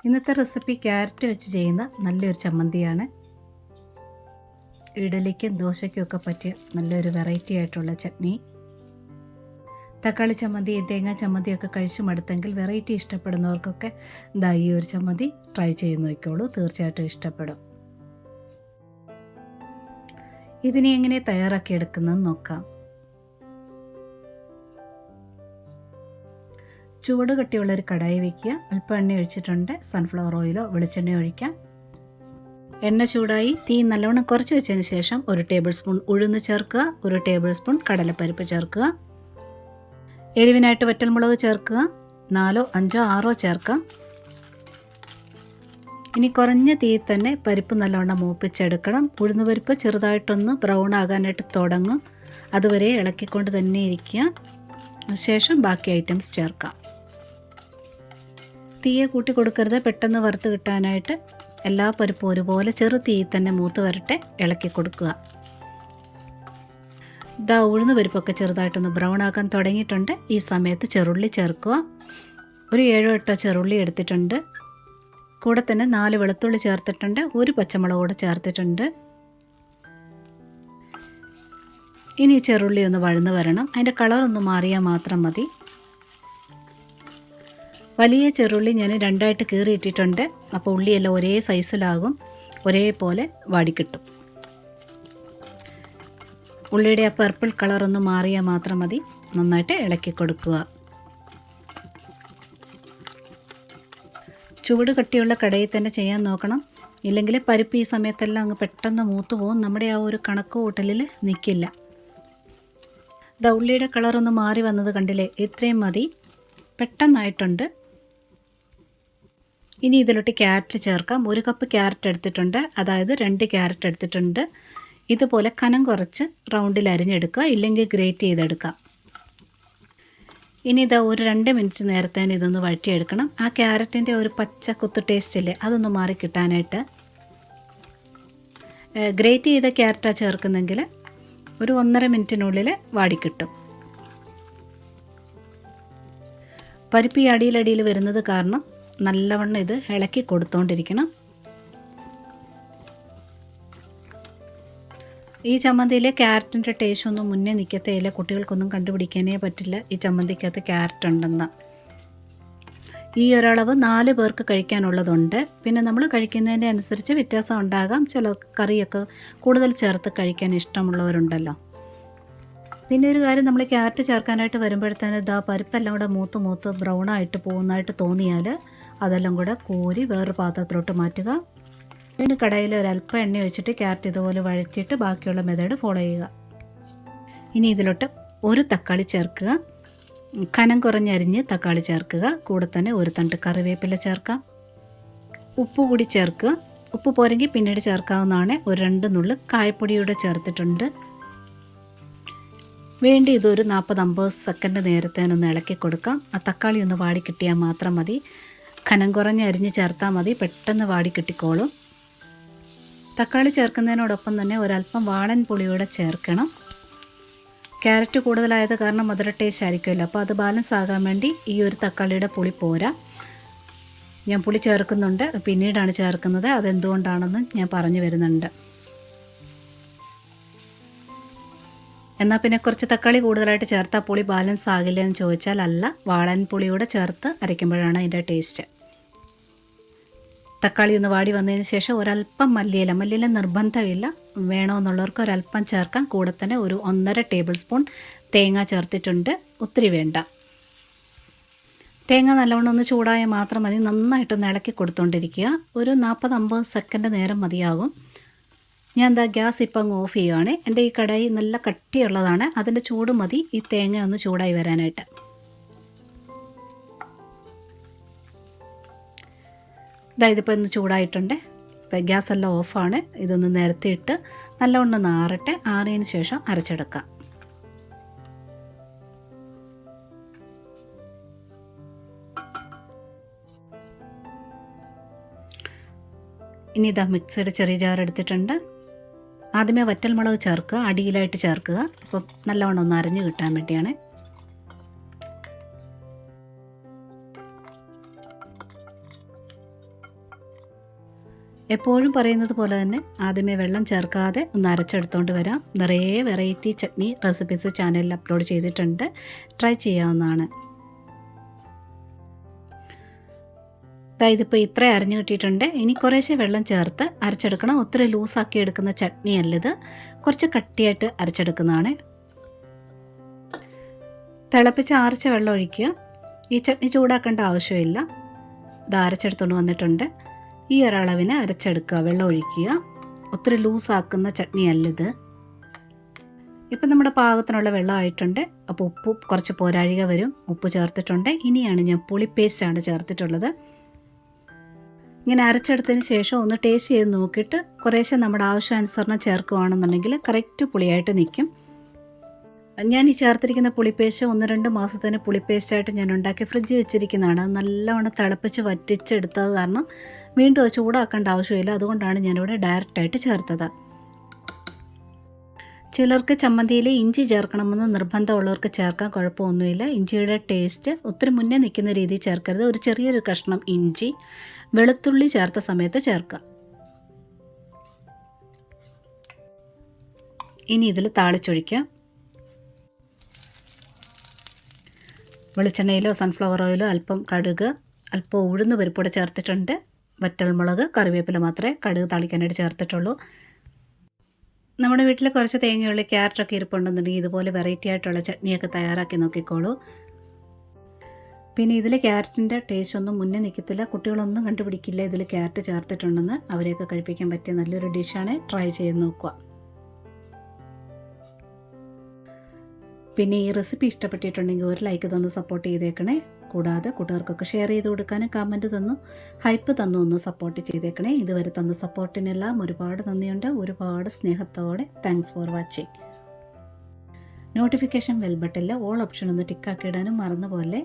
ഇന്നത്തെ recipe carrot വെച്ച് ചെയ്യുന്ന നല്ലൊരു ചമ്മന്തിയാണ്. ഇഡലിക്കും ദോശയ്ക്കും ഒക്കെ പറ്റിയ നല്ലൊരു വെറൈറ്റി ആയിട്ടുള്ള ചട്നി. തക്കാളി ചമ്മന്തിയും തേങ്ങാ ചമ്മന്തിയൊക്കെ കഴിച്ചു മടുത്തെങ്കിൽ വെറൈറ്റി ഇഷ്ടപ്പെടുന്നവർക്കൊക്കെ ഈ ഒരു ചമ്മന്തി ട്രൈ ചെയ്ത് നോക്കിക്കോളൂ, തീർച്ചയായിട്ടും ഇഷ്ടപ്പെടും. ഇതിനെ എങ്ങനെ തയ്യാറാക്കി എടുക്കുന്നതെന്ന് നോക്കാം. ചൂട് കട്ടിയുള്ളൊരു കടായി വയ്ക്കുക. അല്പം എണ്ണ ഒഴിച്ചിട്ടുണ്ട്. സൺഫ്ലവർ ഓയിലോ വെളിച്ചെണ്ണയോ ഒഴിക്കാം. എണ്ണ ചൂടായി തീ നല്ലവണ്ണം കുറച്ച് വെച്ചതിന് ശേഷം 1 ടേബിൾ സ്പൂൺ ഉഴുന്ന് ചേർക്കുക, 1 ടേബിൾ സ്പൂൺ കടലപ്പരിപ്പ് ചേർക്കുക. എരിവിനായിട്ട് വറ്റൽമുളക് ചേർക്കുക. 4, 5, 6 ചേർക്കാം. ഇനി കുറഞ്ഞ തീയിൽ തന്നെ പരിപ്പ് നല്ലവണ്ണം മൂപ്പിച്ചെടുക്കണം. ഉഴുന്ന് പരിപ്പ് ചെറുതായിട്ടൊന്ന് ബ്രൗൺ ആകാനായിട്ട് തുടങ്ങും. അതുവരെ ഇളക്കിക്കൊണ്ട് തന്നെ ഇരിക്കുക. ശേഷം ബാക്കി ഐറ്റംസ് ചേർക്കാം. തീയെ കൂട്ടി കൊടുക്കരുത്, പെട്ടെന്ന് വറുത്ത് കിട്ടാനായിട്ട് എല്ലാ പരിപ്പും ഒരുപോലെ ചെറു തീയിൽ തന്നെ മൂത്ത് വരട്ടെ, ഇളക്കി കൊടുക്കുക. ഉഴുന്ന് പരിപ്പൊക്കെ ചെറുതായിട്ടൊന്ന് ബ്രൗൺ ആക്കാൻ തുടങ്ങിയിട്ടുണ്ട്. ഈ സമയത്ത് ചെറുള്ളി ചേർക്കുക. ഒരു 7-8 ചെറുള്ളി എടുത്തിട്ടുണ്ട്. കൂടെ തന്നെ 4 വെളുത്തുള്ളി ചേർത്തിട്ടുണ്ട്. 1 പച്ചമുളക് കൂടെ ചേർത്തിട്ടുണ്ട്. ഇനി ചെറുള്ളി ഒന്ന് വഴന്ന് വരണം. അതിൻ്റെ കളറൊന്ന് മാറിയാൽ മാത്രം മതി. വലിയ ചെറുള്ളി ഞാൻ 2ആയിട്ട് കീറിയിട്ടിട്ടുണ്ട്. അപ്പോൾ ഉള്ളിയെല്ലാം ഒരേ സൈസിലാകും, ഒരേപോലെ വാടിക്കിട്ടും. ഉള്ളിയുടെ ആ പർപ്പിൾ കളറൊന്ന് മാറിയാൽ മാത്രം മതി. നന്നായിട്ട് ഇളക്കി കൊടുക്കുക. ചൂട് കട്ടിയുള്ള കടയിൽ തന്നെ ചെയ്യാൻ നോക്കണം. ഇല്ലെങ്കിൽ പരിപ്പ് ഈ സമയത്തെല്ലാം അങ്ങ് പെട്ടെന്ന് മൂത്ത് പോകും. നമ്മുടെ ആ ഒരു കണക്ക് കൂട്ടലിൽ നിൽക്കില്ല. ഉള്ളിയുടെ കളറൊന്ന് മാറി വന്നത് കണ്ടില്ലേ? ഇത്രയും മതി, പെട്ടെന്നായിട്ടുണ്ട്. ഇനി ഇതിലോട്ട് ക്യാരറ്റ് ചേർക്കാം. 1 കപ്പ് ക്യാരറ്റ് എടുത്തിട്ടുണ്ട്, അതായത് 2 ക്യാരറ്റ് എടുത്തിട്ടുണ്ട്. ഇതുപോലെ കനം കുറച്ച് റൗണ്ടിൽ അരിഞ്ഞെടുക്കുക, ഇല്ലെങ്കിൽ ഗ്രേറ്റ് ചെയ്തെടുക്കാം. ഇനി ഒരു 2 മിനിറ്റ് നേരത്തേന് ഇതൊന്ന് വഴറ്റിയെടുക്കണം. ആ ക്യാരറ്റിൻ്റെ ഒരു പച്ച കുത്ത് ടേസ്റ്റ് ഇല്ലേ, അതൊന്ന് മാറി കിട്ടാനായിട്ട്. ഗ്രേറ്റ് ചെയ്ത ക്യാരറ്റാണ് ചേർക്കുന്നെങ്കിൽ ഒരു 1.5 മിനിറ്റിനുള്ളിൽ വാടിക്കിട്ടും. പരിപ്പ് ഈ അടിയിലടിയിൽ വരുന്നത് കാരണം നല്ലവണ്ണം ഇത് ഇളക്കി കൊടുത്തോണ്ടിരിക്കണം. ഈ ചമ്മന്തിയിലെ ക്യാരറ്റിൻ്റെ ടേസ്റ്റ് ഒന്നും മുന്നേ നിൽക്കത്തേയില്ല. കുട്ടികൾക്കൊന്നും കണ്ടുപിടിക്കാനേ പറ്റില്ല ഈ ചമ്മന്തിക്കകത്ത് ക്യാരറ്റ് ഉണ്ടെന്ന്. ഈ ഒരളവ് 4 പേർക്ക് കഴിക്കാനുള്ളതുണ്ട്. പിന്നെ നമ്മൾ കഴിക്കുന്നതിൻ്റെ അനുസരിച്ച് വ്യത്യാസം ഉണ്ടാകാം. ചില കറിയൊക്കെ കൂടുതൽ ചേർത്ത് കഴിക്കാൻ ഇഷ്ടമുള്ളവരുണ്ടല്ലോ. പിന്നെ ഒരു കാര്യം, നമ്മൾ ക്യാരറ്റ് ചേർക്കാനായിട്ട് വരുമ്പോഴത്തേന് പരിപ്പെല്ലാം കൂടെ മൂത്ത് ബ്രൗൺ ആയിട്ട് പോകുന്നതായിട്ട് തോന്നിയാൽ അതെല്ലാം കൂടെ കോരി വേറൊരു പാത്രത്തിലോട്ട് മാറ്റുക. വീണ്ടും കടായിൽ ഒരല്പം എണ്ണ ഒഴിച്ചിട്ട് ക്യാരറ്റ് ഇതുപോലെ വഴച്ചിട്ട് ബാക്കിയുള്ള മെത്തേഡ് ഫോളോ ചെയ്യുക. ഇനി ഇതിലോട്ട് 1 തക്കാളി ചേർക്കുക. കനം കുറഞ്ഞരിഞ്ഞ് തക്കാളി ചേർക്കുക. കൂടെ തന്നെ 1 തണ്ട് കറിവേപ്പില ചേർക്കാം. ഉപ്പ് കൂടി ചേർക്കുക. ഉപ്പ് പോരെങ്കിൽ പിന്നീട് ചേർക്കാവുന്നതാണ്. ഒരു 2 നുള്ള് കായപ്പൊടിയൂടെ ചേർത്തിട്ടുണ്ട്. വേണ്ടി ഇതൊരു 40-50 സെക്കൻഡ് നേരത്തേനൊന്ന് ഇളക്കി കൊടുക്കാം. ആ തക്കാളി ഒന്ന് വാടി കിട്ടിയാൽ മാത്രം മതി. കനം കുറഞ്ഞ് അരിഞ്ഞ് ചേർത്താൽ മതി, പെട്ടെന്ന് വാടി കിട്ടിക്കോളും. തക്കാളി ചേർക്കുന്നതിനോടൊപ്പം തന്നെ ഒരല്പം വാളൻ പുളിയൂടെ ചേർക്കണം. ക്യാരറ്റ് കൂടുതലായത് കാരണം മധുര ടേസ്റ്റ് ആയിരിക്കുമല്ലോ, അപ്പോൾ അത് ബാലൻസ് ആകാൻ വേണ്ടി ഈ ഒരു തക്കാളിയുടെ പുളി പോരാ. ഞാൻ പുളി ചേർക്കുന്നുണ്ട്, പിന്നീടാണ് ചേർക്കുന്നത്. അതെന്തുകൊണ്ടാണെന്ന് ഞാൻ പറഞ്ഞു വരുന്നുണ്ട്. എന്നാൽ പിന്നെ കുറച്ച് തക്കാളി കൂടുതലായിട്ട് ചേർത്താൽ പുളി ബാലൻസ് ആകില്ല എന്ന് ചോദിച്ചാൽ അല്ല, വാളൻ പുളിയോടെ ചേർത്ത് അരയ്ക്കുമ്പോഴാണ് അതിൻ്റെ ടേസ്റ്റ്. തക്കാളി ഒന്ന് വാടി വന്നതിന് ശേഷം ഒരല്പം മല്ലിയില നിർബന്ധമില്ല, വേണമെന്നുള്ളവർക്ക് ഒരല്പം ചേർക്കാം. കൂടെ തന്നെ ഒരു 1.5 ടേബിൾ സ്പൂൺ തേങ്ങ ചേർത്തിട്ടുണ്ട്. ഒത്തിരി വേണ്ട. തേങ്ങ നല്ലവണ്ണം ഒന്ന് ചൂടായാൽ മാത്രം മതി. നന്നായിട്ടൊന്ന് ഇളക്കി കൊടുത്തുകൊണ്ടിരിക്കുക. ഒരു 40-50 സെക്കൻഡ് നേരം മതിയാകും. ഞാൻ ഗ്യാസ് ഇപ്പം അങ്ങ് ഓഫ് ചെയ്യുകയാണ്. എൻ്റെ ഈ കടായി നല്ല കട്ടിയുള്ളതാണ്, അതിൻ്റെ ചൂട് മതി ഈ തേങ്ങ ഒന്ന് ചൂടായി വരാനായിട്ട്. ഇതിപ്പോൾ ഒന്ന് ചൂടായിട്ടുണ്ട്. ഇപ്പം ഗ്യാസ് എല്ലാം ഓഫാണ്. ഇതൊന്ന് നിരത്തിയിട്ട് നല്ലവണ്ണം ആറട്ടെ. ആറിയതിന് ശേഷം അരച്ചെടുക്കാം. ഇനി മിക്സിയുടെ ചെറിയ ജാർ എടുത്തിട്ടുണ്ട്. ആദ്യമേ വറ്റൽമുളക് ചേർക്കുക, അടിയിലായിട്ട് ചേർക്കുക. അപ്പോൾ നല്ലവണ്ണം ഒന്ന് അരഞ്ഞു കിട്ടാൻ വേണ്ടിയാണ്. എപ്പോഴും പറയുന്നത് പോലെ തന്നെ ആദ്യമേ വെള്ളം ചേർക്കാതെ ഒന്ന് അരച്ചെടുത്തുകൊണ്ട് വരാം. നിറയെ വെറൈറ്റി ചട്നി റെസിപ്പീസ് ചാനലിൽ അപ്ലോഡ് ചെയ്തിട്ടുണ്ട്, ട്രൈ ചെയ്യാവുന്നതാണ്. ഇതിപ്പോൾ ഇത്ര അരിഞ്ഞു കിട്ടിയിട്ടുണ്ട്. ഇനി കുറേശ്ശെ വെള്ളം ചേർത്ത് അരച്ചെടുക്കണം. ഒത്തിരി ലൂസാക്കി എടുക്കുന്ന ചട്നി അല്ലത്, കുറച്ച് കട്ടിയായിട്ട് അരച്ചെടുക്കുന്നതാണ്. തിളപ്പിച്ച് ആറിച്ച വെള്ളം ഒഴിക്കുക. ഈ ചട്നി ചൂടാക്കേണ്ട ആവശ്യമില്ല. ഇത് അരച്ചെടുത്തുകൊണ്ട് വന്നിട്ടുണ്ട്. ഈ ഒരളവിന് അരച്ചെടുക്കുക, വെള്ളം ഒഴിക്കുക. ഒത്തിരി ലൂസാക്കുന്ന ചട്നി അല്ലത്. ഇപ്പം നമ്മുടെ പാകത്തിനുള്ള വെള്ളം ആയിട്ടുണ്ട്. അപ്പോൾ ഉപ്പ് കുറച്ച് പോരാഴിക വരും. ഉപ്പ് ചേർത്തിട്ടുണ്ട്. ഇനിയാണ് ഞാൻ പുളി പേസ്റ്റാണ് ചേർത്തിട്ടുള്ളത്. ഇങ്ങനെ അരച്ചെടുത്തതിന് ശേഷം ഒന്ന് ടേസ്റ്റ് ചെയ്ത് നോക്കിയിട്ട് കുറേശ്ശെ നമ്മുടെ ആവശ്യാനുസരണം ചേർക്കുകയാണെന്നുണ്ടെങ്കിൽ കറക്റ്റ് പുളിയായിട്ട് നിൽക്കും. ഞാൻ ഈ ചേർത്തിരിക്കുന്ന പുളിപ്പേസ്റ്റ് 1-2 മാസത്തിന് പുളിപ്പേസ്റ്റായിട്ട് ഞാൻ ഉണ്ടാക്കി ഫ്രിഡ്ജിൽ വെച്ചിരിക്കുന്നതാണ്. അത് നല്ലവണ്ണം തിളപ്പിച്ച് വറ്റിച്ചെടുത്തത് കാരണം വീണ്ടും അത് ചൂടാക്കേണ്ട ആവശ്യമില്ല. അതുകൊണ്ടാണ് ഞാനിവിടെ ഡയറക്റ്റായിട്ട് ചേർത്തത്. ചിലർക്ക് ചമ്മന്തിയിൽ ഇഞ്ചി ചേർക്കണമെന്ന് നിർബന്ധമുള്ളവർക്ക് ചേർക്കാൻ കുഴപ്പമൊന്നുമില്ല. ഇഞ്ചിയുടെ ടേസ്റ്റ് ഒത്തിരി മുന്നേ നിൽക്കുന്ന രീതിയിൽ ചേർക്കരുത്. ഒരു ചെറിയൊരു കഷ്ണം ഇഞ്ചി വെളുത്തുള്ളി ചേർത്ത സമയത്ത് ചേർക്കുക. ഇനി ഇതിൽ താളിച്ചൊഴിക്കുക. വെളിച്ചെണ്ണയിലോ സൺഫ്ലവർ ഓയിലോ അല്പം കടുക്, അല്പം ഉഴുന്ന് പരിപ്പോടെ ചേർത്തിട്ടുണ്ട്. വറ്റൽമുളക്, കറിവേപ്പില മാത്രമേ കടുക് താളിക്കാനായിട്ട് ചേർത്തിട്ടുള്ളൂ. നമ്മുടെ വീട്ടിൽ കുറച്ച് തേങ്ങയുള്ള ക്യാരറ്റൊക്കെ ഇരിപ്പുണ്ടെന്നുണ്ടെങ്കിൽ ഇതുപോലെ വെറൈറ്റി ആയിട്ടുള്ള ചട്നിയൊക്കെ തയ്യാറാക്കി നോക്കിക്കോളൂ. പിന്നെ ഇതിൽ ക്യാരറ്റിൻ്റെ ടേസ്റ്റ് ഒന്നും മുന്നേ നിൽക്കത്തില്ല. കുട്ടികളൊന്നും കണ്ടുപിടിക്കില്ല ഇതിൽ ക്യാരറ്റ് ചേർത്തിട്ടുണ്ടെന്ന്. അവരെയൊക്കെ കഴിപ്പിക്കാൻ പറ്റിയ നല്ലൊരു ഡിഷാണ്. ട്രൈ ചെയ്ത് നോക്കുക. പിന്നെ ഈ റെസിപ്പി ഇഷ്ടപ്പെട്ടിട്ടുണ്ടെങ്കിൽ ഒരു ലൈക്ക് തന്ന് സപ്പോർട്ട് ചെയ്തേക്കണേ. കൂടാതെ കൂട്ടുകാർക്കൊക്കെ ഷെയർ ചെയ്ത് കൊടുക്കാനും കമൻറ്റ് തന്നു ഹൈപ്പ് തന്നു ഒന്ന് സപ്പോർട്ട് ചെയ്തേക്കണേ. ഇതുവരെ തന്ന സപ്പോർട്ടിനെല്ലാം ഒരുപാട് നന്ദിയുണ്ട്. ഒരുപാട് സ്നേഹത്തോടെ thanks for watching. Notification bell ബട്ടണിൽ ഓൾ ഓപ്ഷൻ ഒന്ന് ടിക്കാക്കിയിടാനും മറന്ന പോലെ.